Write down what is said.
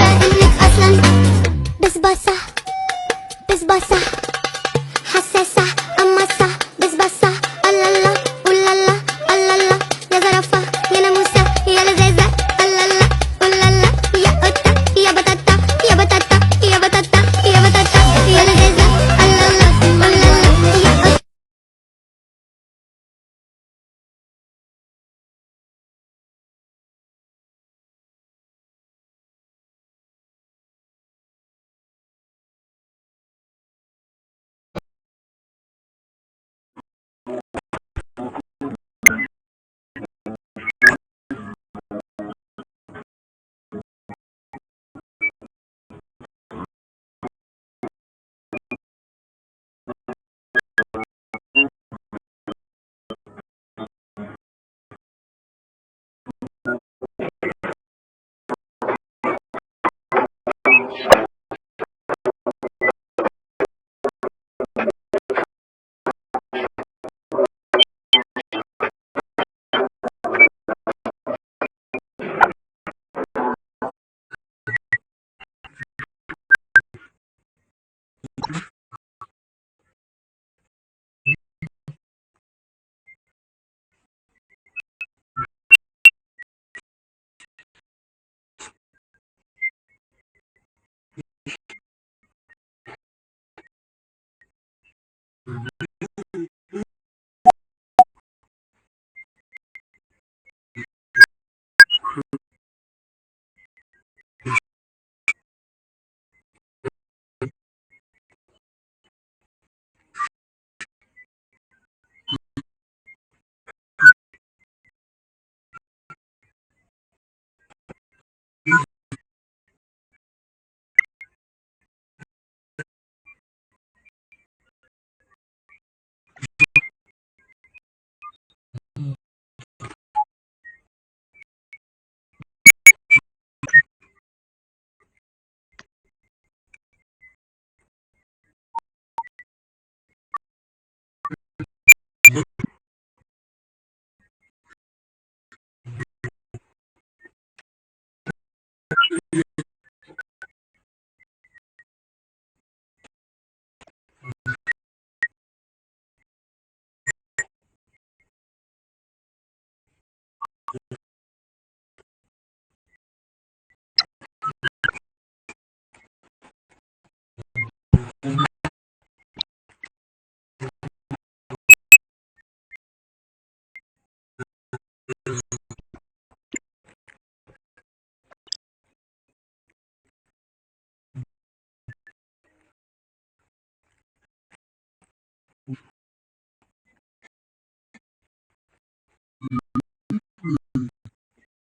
انك اصلا بسباسة بسباسة حساسة قماصة بسباسة الله ولالا الله يا زرافة يا ناموسة يا لذيذة الله ولالا يا قطة يا بطاطا يا بطاطا يا بطاطا يا بطاطا يا لذيذة الله ولالا يا قطة.